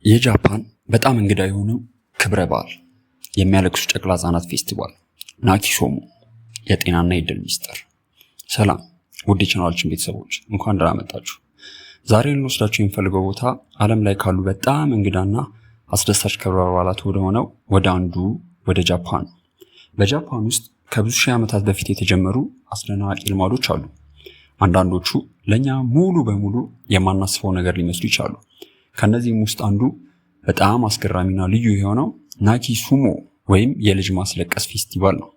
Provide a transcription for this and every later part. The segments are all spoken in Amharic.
የጃፓን በጣም እንግዳ የሆነው ክብረ በዓል የሚያለቅሱ ጨቅላ ህጻናት ፌስቲቫል ናኪሶሙ የጤናና የድል ሚስጥር። ሰላም ውድ ቻናላችን ቤተሰቦች እንኳን ደህና መጣችሁ። ዛሬ ልንወስዳችሁ የምፈልገው ቦታ ዓለም ላይ ካሉ በጣም እንግዳና አስደሳች ክብረ በዓላት ወደ ጃፓን። በጃፓን ውስጥ ከብዙ ሺህ ዓመታት በፊት የተጀመሩ አስደናቂ ልማዶች አሉ። አንዳንዶቹ ለኛ ሙሉ በሙሉ የማናስበው ነገር ሊመስሉ ይችላሉ። ከነዚህም ውስጥ አንዱ በጣም አስገራሚና ልዩ የሆነው ናኪሱሞ ወይም የልጅ ማስለቀስ ፌስቲቫል ነው።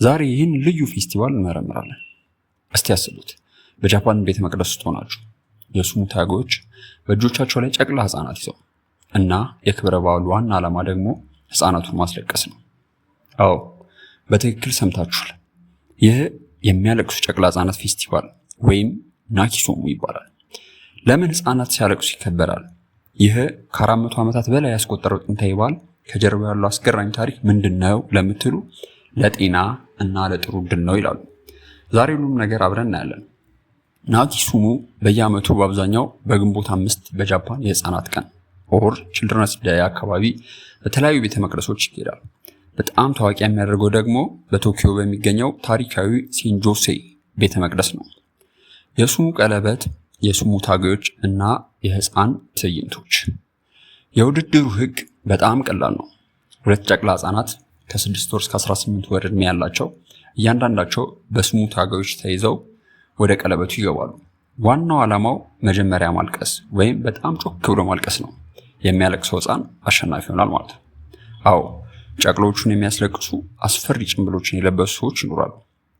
ዛሬ ይህን ልዩ ፌስቲቫል እንመረምራለን። እስቲ ያስቡት፣ በጃፓን ቤተ መቅደስ ውስጥ ሆናችሁ የሱሙ ታጎች በእጆቻቸው ላይ ጨቅላ ህፃናት ይዘው እና የክብረ በዓሉ ዋና ዓላማ ደግሞ ህፃናቱን ማስለቀስ ነው። አዎ በትክክል ሰምታችኋል። ይህ የሚያለቅሱ ጨቅላ ህፃናት ፌስቲቫል ወይም ናኪሶሙ ይባላል። ለምን ህፃናት ሲያለቅሱ ይከበራል? ይህ ከ400 ዓመታት በላይ ያስቆጠረው ጥንታዊ በዓል ከጀርባ ያለው አስገራሚ ታሪክ ምንድነው ለምትሉ ለጤና እና ለጥሩ ድል ነው ይላሉ። ዛሬ ሁሉም ነገር አብረን እናያለን። ናኪሱሙ በየዓመቱ በአብዛኛው በግንቦት 5 በጃፓን የህፃናት ቀን ኦር ችልድረንስ ዴይ አካባቢ በተለያዩ ቤተ መቅደሶች ይካሄዳል። በጣም ታዋቂ የሚያደርገው ደግሞ በቶኪዮ በሚገኘው ታሪካዊ ሴንጆሴ ቤተ መቅደስ ነው። የሱሙ ቀለበት፣ የሱሙ ታጎች እና የህፃን ትዕይንቶች። የውድድሩ ህግ በጣም ቀላል ነው። 2 ጨቅላ ህፃናት ከ6 ወር እስከ 18 ወር ዕድሜ ያላቸው እያንዳንዳቸው በሱሙ ታጎች ተይዘው ወደ ቀለበቱ ይገባሉ። ዋናው ዓላማው መጀመሪያ ማልቀስ ወይም በጣም ጮክ ብሎ ማልቀስ ነው። የሚያለቅሰው ህፃን አሸናፊ ይሆናል ማለት ነው። አዎ ጨቅሎቹን የሚያስለቅሱ አስፈሪ ጭንብሎችን የለበሱ ሰዎች ይኖራሉ።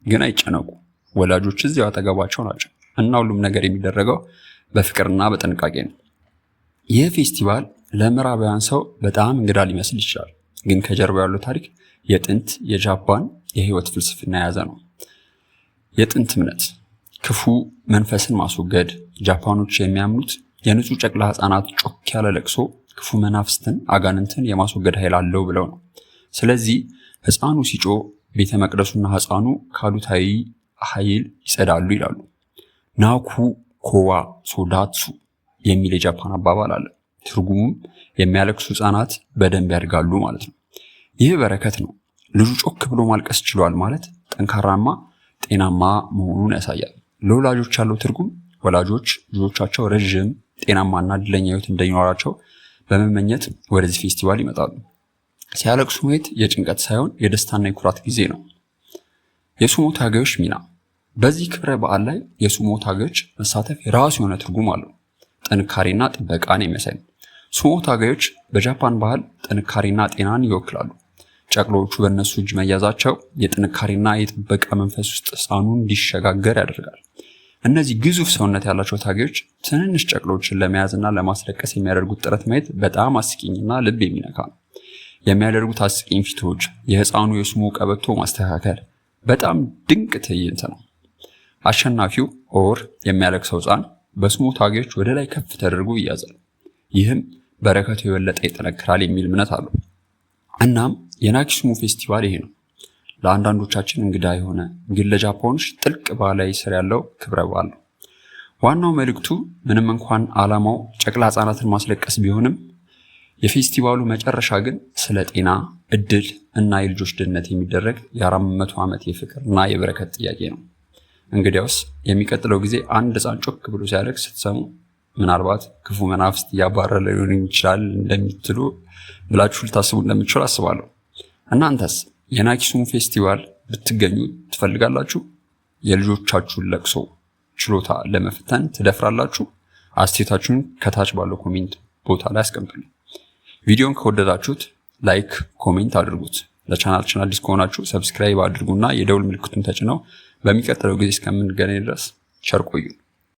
ግን አይጨነቁ፣ ወላጆች እዚያው አጠገባቸው ናቸው እና ሁሉም ነገር የሚደረገው በፍቅርና በጥንቃቄ ነው። ይህ ፌስቲቫል ለምዕራባውያን ሰው በጣም እንግዳ ሊመስል ይችላል፣ ግን ከጀርባው ያለው ታሪክ የጥንት የጃፓን የህይወት ፍልስፍና የያዘ ነው። የጥንት እምነት ክፉ መንፈስን ማስወገድ። ጃፓኖች የሚያምኑት የንጹህ ጨቅላ ህፃናት ጮክ ያለ ለቅሶ ክፉ መናፍስትን፣ አጋንንትን የማስወገድ ኃይል አለው ብለው ነው። ስለዚህ ህፃኑ ሲጮህ ቤተ መቅደሱና ህፃኑ ካሉታዊ ኃይል ይጸዳሉ ይላሉ። ናኩ ኮዋ ሶዳትሱ የሚል የጃፓን አባባል አለ። ትርጉሙም የሚያለቅሱ ህፃናት በደንብ ያድጋሉ ማለት ነው። ይህ በረከት ነው። ልጁ ጮክ ብሎ ማልቀስ ችሏል ማለት ጠንካራማ ጤናማ መሆኑን ያሳያል። ለወላጆች ያለው ትርጉም ወላጆች ልጆቻቸው ረዥም ጤናማና እድለኛ ህይወት እንዲኖራቸው በመመኘት ወደዚህ ፌስቲቫል ይመጣሉ። ሲያለቅሱ ማየት የጭንቀት ሳይሆን የደስታና የኩራት ጊዜ ነው። የሱሞ ታጋዮች ሚና በዚህ ክብረ በዓል ላይ የሱሞ ታጋዮች መሳተፍ የራሱ የሆነ ትርጉም አለው። ጥንካሬና ጥበቃን የሚያሳይ ነው። ሱሞ ታጋዮች በጃፓን ባህል ጥንካሬና ጤናን ይወክላሉ። ጨቅሎቹ በእነሱ እጅ መያዛቸው የጥንካሬና የጥበቃ መንፈስ ውስጥ ህፃኑን እንዲሸጋገር ያደርጋል። እነዚህ ግዙፍ ሰውነት ያላቸው ታጋዮች ትንንሽ ጨቅሎችን ለመያዝና ለማስለቀስ የሚያደርጉት ጥረት ማየት በጣም አስቂኝና ልብ የሚነካ ነው። የሚያደርጉት አስቂኝ ፊቶች፣ የህፃኑ የሱሞ ቀበቶ ማስተካከል በጣም ድንቅ ትዕይንት ነው። አሸናፊው ኦር የሚያለቅሰው ህፃን በሱሞ ታጋዮች ወደ ላይ ከፍ ተደርጎ ይያዛል። ይህም በረከቱ የበለጠ ይጠነክራል የሚል እምነት አለው። እናም የናኪሱሙ ፌስቲቫል ይሄ ነው። ለአንዳንዶቻችን እንግዳ የሆነ ግን ለጃፓኖች ጥልቅ ባህላዊ ስር ያለው ክብረ በዓል ነው። ዋናው መልእክቱ ምንም እንኳን ዓላማው ጨቅላ ህፃናትን ማስለቀስ ቢሆንም የፌስቲቫሉ መጨረሻ ግን ስለ ጤና፣ እድል እና የልጆች ደህንነት የሚደረግ የ400 ዓመት የፍቅርና የበረከት ጥያቄ ነው። እንግዲያውስ የሚቀጥለው ጊዜ አንድ ህፃን ጮክ ብሎ ሲያለቅስ ስትሰሙ ምናልባት ክፉ መናፍስት እያባረረ ሊሆን ይችላል እንደምትሉ ብላችሁ ልታስቡ እንደምትችሉ አስባለሁ። እናንተስ የናኪሱሙ ፌስቲቫል ብትገኙ ትፈልጋላችሁ? የልጆቻችሁን ለቅሶ ችሎታ ለመፈተን ትደፍራላችሁ? አስተያየታችሁን ከታች ባለው ኮሜንት ቦታ ላይ አስቀምጡልኝ። ቪዲዮን ከወደዳችሁት ላይክ፣ ኮሜንት አድርጉት። ለቻናላችን አዲስ ከሆናችሁ ሰብስክራይብ አድርጉና የደውል ምልክቱን ተጭነው በሚቀጥለው ጊዜ እስከምንገናኝ ድረስ ቸር ቆዩ።